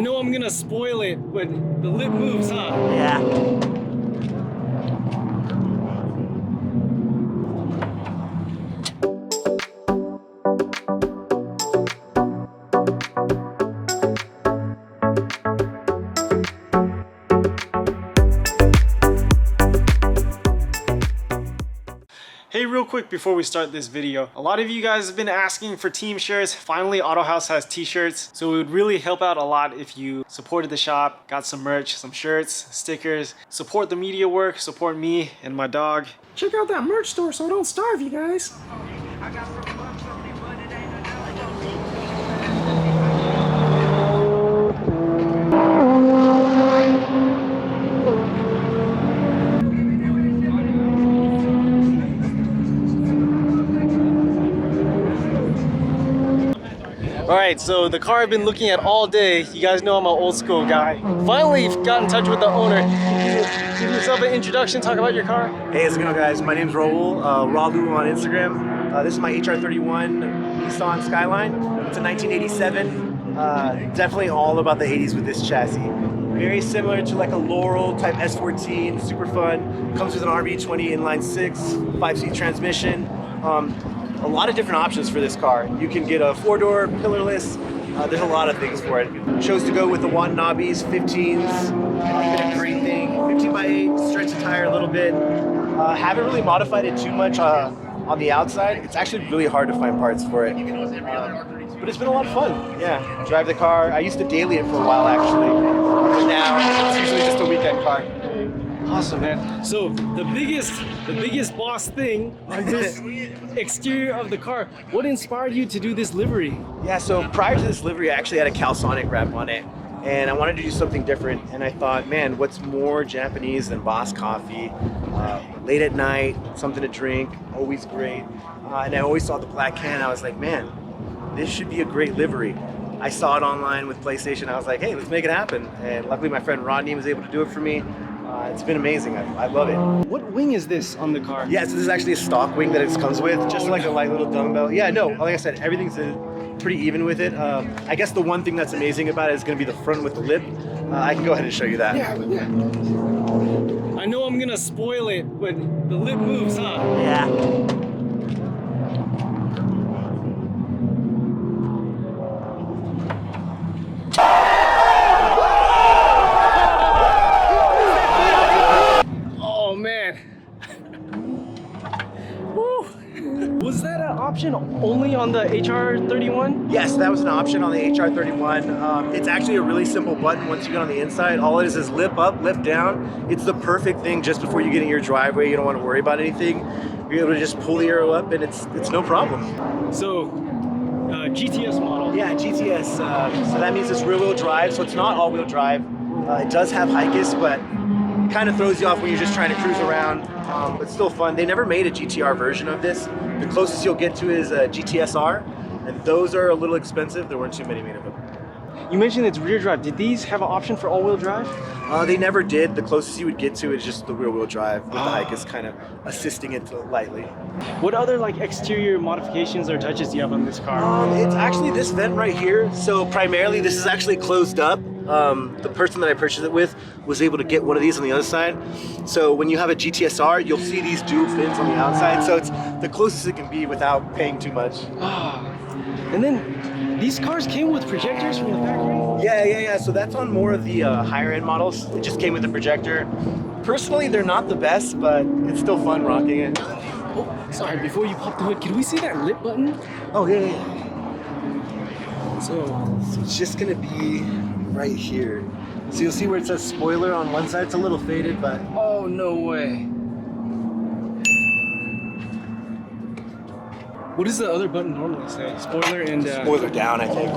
know I'm gonna spoil it, but the lip moves, huh? Yeah. Hey, real quick before we start this video, a lot of you guys have been asking for team shirts. Finally, Autohaus has t-shirts, so it would really help out a lot if you supported the shop, got some merch, some shirts, stickers, support the media work, support me and my dog. Check out that merch store so I don't starve you guys. Alright, so the car I've been looking at all day, you guys know I'm an old school guy. Finally got in touch with the owner. Give yourself an introduction, talk about your car. Hey, how's it going, guys? My name's Raul, Raul on Instagram. This is my HR31 Nissan Skyline. It's a 1987. Definitely all about the 80s with this chassis. Very similar to like a Laurel type S14, super fun. Comes with an RB20 inline 6, 5-seat transmission. A lot of different options for this car. You can get a 4-door, pillarless. There's a lot of things for it. Chose to go with the Watanabes, 15s, a bit of green thing, 15x8, stretch the tire a little bit. Haven't really modified it too much on the outside. It's actually really hard to find parts for it. But it's been a lot of fun. Yeah, drive the car. I used to daily it for a while actually. But now it's usually just a weekend car. Awesome, man. So the biggest boss thing on this exterior of the car, what inspired you to do this livery? Yeah, so prior to this livery, I actually had a Calsonic wrap on it, and I wanted to do something different. And I thought, man, what's more Japanese than Boss coffee? Late at night, something to drink, always great. And I always saw the black can. I was like, man, this should be a great livery. I saw it online with PlayStation. I was like, hey, let's make it happen. And luckily, my friend Rodney was able to do it for me. It's been amazing. I love it. What wing is this on the car? Yeah, so this is actually a stock wing that it comes with, just like a light little dumbbell. Yeah, no, like I said, everything's pretty even with it. I guess the one thing that's amazing about it is going to be the front with the lip. I can go ahead and show you that. Yeah. I know I'm going to spoil it, but the lip moves, huh? Yeah. Was that an option only on the HR31? Yes, that was an option on the HR31. It's actually a really simple button once you get on the inside. All it is lip up, lip down. It's the perfect thing just before you get in your driveway. You don't want to worry about anything. You're able to just pull the arrow up and it's no problem. So, GTS model. Yeah, GTS. So that means it's rear-wheel drive, so it's not all-wheel drive. It does have HICUS, but it kind of throws you off when you're just trying to cruise around. But still fun. They never made a GTR version of this. The closest you'll get to is a GTSR, and those are a little expensive. There weren't too many made of them. You mentioned it's rear drive. Did these have an option for all-wheel drive? They never did. The closest you would get to is just the rear-wheel drive, with the HICUS kind of assisting it lightly. What other like exterior modifications or touches do you have on this car? It's actually this vent right here. So primarily this is actually closed up. The person that I purchased it with was able to get one of these on the other side. So when you have a GTSR, you'll see these dual fins on the outside. So it's the closest it can be without paying too much. And then these cars came with projectors from the factory? Yeah. So that's on more of the higher end models. It just came with a projector. Personally, they're not the best, but it's still fun rocking it. Oh, sorry, before you pop the hood, can we see that lip button? Oh, yeah. So it's just gonna be right here. So you'll see where it says spoiler on one side. It's a little faded, but... Oh, no way. What does the other button normally say? Spoiler and... Spoiler down, I think.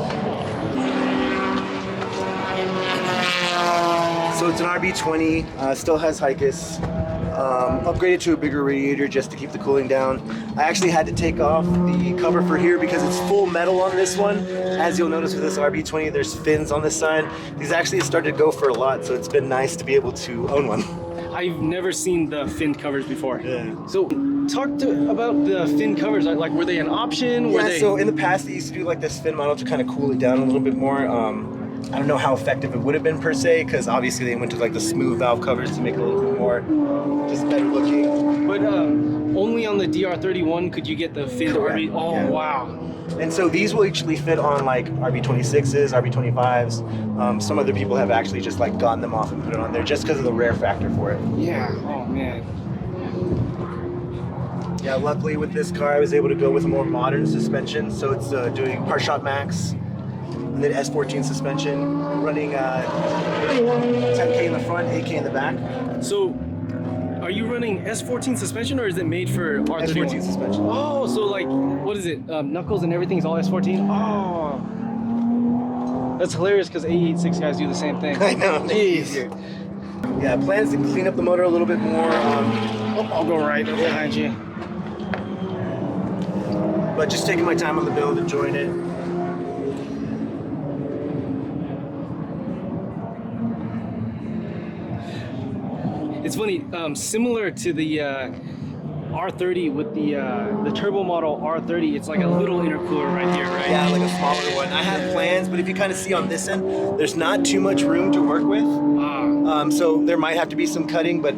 So it's an RB20, still has HICUS. Upgraded to a bigger radiator just to keep the cooling down. I actually had to take off the cover for here because it's full metal on this one. As you'll notice with this RB20, there's fins on this side. These actually started to go for a lot, so it's been nice to be able to own one. I've never seen the fin covers before. Yeah. So talk about the fin covers. Like, were they an option? So in the past, they used to do like this fin model to kind of cool it down a little bit more. I don't know how effective it would have been per se, because obviously they went to like the smooth valve covers to make it a little bit more just better looking. But only on the DR31 could you get the finned RB. Oh, yeah. wow. And so these will actually fit on like RB26s, RB25s. Some other people have actually just like gotten them off and put it on there just because of the rare factor for it. Yeah. Oh man. Yeah, luckily with this car I was able to go with a more modern suspension, so it's doing Part-Shot Max and then S14 suspension, running 10K in the front, 8K in the back. So are you running S14 suspension or is it made for R31? S14 suspension. Oh, so like, what is it? Knuckles and everything's all S14? Oh. That's hilarious because A86 guys do the same thing. I know. Jeez. Yeah, plans to clean up the motor a little bit more. I'll go right behind you. But just taking my time on the build, enjoying it. It's funny, similar to the R30 with the turbo model R30, it's like a little intercooler right here, right? Yeah, like a smaller one. I have plans, but if you kind of see on this end, there's not too much room to work with. So there might have to be some cutting, but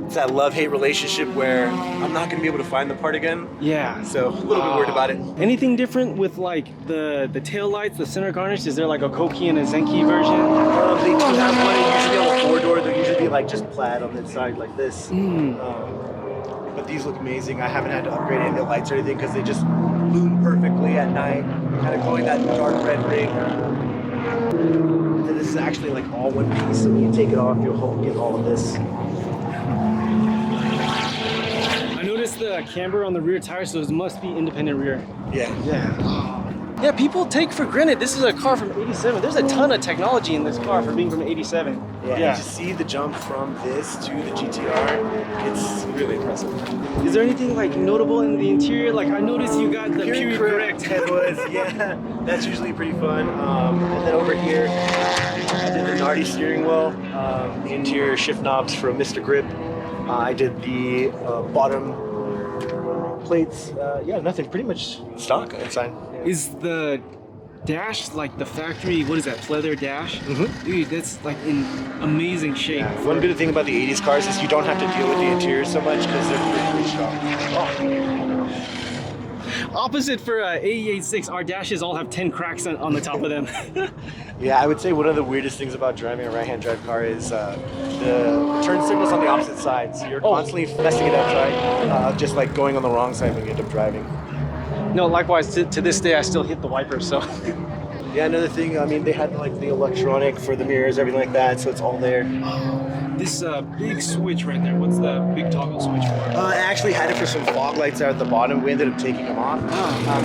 it's that love-hate relationship where I'm not going to be able to find the part again. Yeah. So a little bit worried about it. Anything different with like the tail lights, the center garnish? Is there like a Koki and a Zenki version? They do have one. Usually on the four-door, they'll usually be like just plaid on the side like this. But these look amazing. I haven't had to upgrade any of the lights or anything because they just lumen perfectly at night, kind of glowing that dark red ring. And then this is actually like all one piece, so when you take it off, you'll get all of this. I noticed the camber on the rear tire, so it must be independent rear. Yeah. Yeah, people take for granted this is a car from '87. There's a ton of technology in this car for being from '87. Yeah. To see the jump from this to the GTR, it's really impressive. Is there anything like notable in the interior? Like I noticed you got the period correct headwoods. Yeah, that's usually pretty fun. And then over here, I did the Nardi steering wheel, the interior shift knobs from Mr. Grip. I did the bottom plates. Yeah, nothing. Pretty much stock inside. Yeah. Is the dash like the factory? What is that? Pleather dash? Dude, that's like in amazing shape. Yeah. One good thing about the '80s cars is you don't have to deal with the interior so much because they're pretty strong. Opposite for AE86, our dashes all have 10 cracks on the top of them. Yeah, I would say one of the weirdest things about driving a right-hand drive car is the turn signal's on the opposite side. So you're constantly messing it up, just like going on the wrong side when you end up driving. No, likewise, to this day, I still hit the wipers, so. Yeah, another thing, I mean, they had like the electronic for the mirrors, everything like that, so it's all there. This big switch right there, what's the big toggle switch for? I actually had it for some fog lights out at the bottom. We ended up taking them off.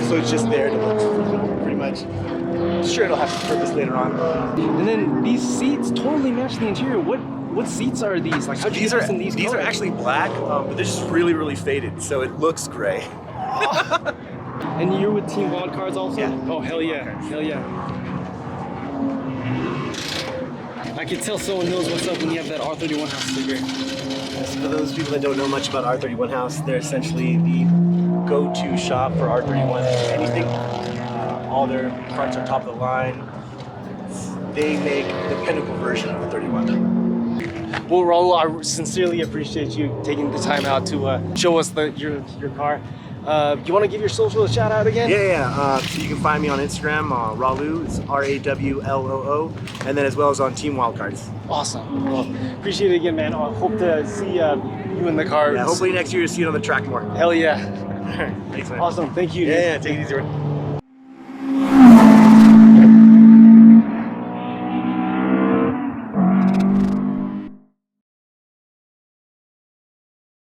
So it's just there to look pretty much. Sure, it'll have some purpose later on. And then these seats totally match the interior. What seats are these? Like, These are actually black, but they're just really, really faded, so it looks gray. And you're with Team Wildcards also? Yeah. Oh, hell yeah. Hell yeah. I can tell someone knows what's up when you have that R31 House sticker. So for those people that don't know much about R31 House, they're essentially the go-to shop for R31 anything. All their parts are top of the line. They make the pinnacle version of the 31. Well, Raul, I sincerely appreciate you taking the time out to show us your car. You want to give your social a shout out again? Yeah. So you can find me on Instagram, Raul, it's RAWLOO, and then as well as on Team Wildcards. Awesome. Well, appreciate it again, man. I hope to see you in the car. Yeah, hopefully next year you'll see it on the track more. Hell yeah. Thanks, man. Awesome. Thank you. Yeah, take it easy.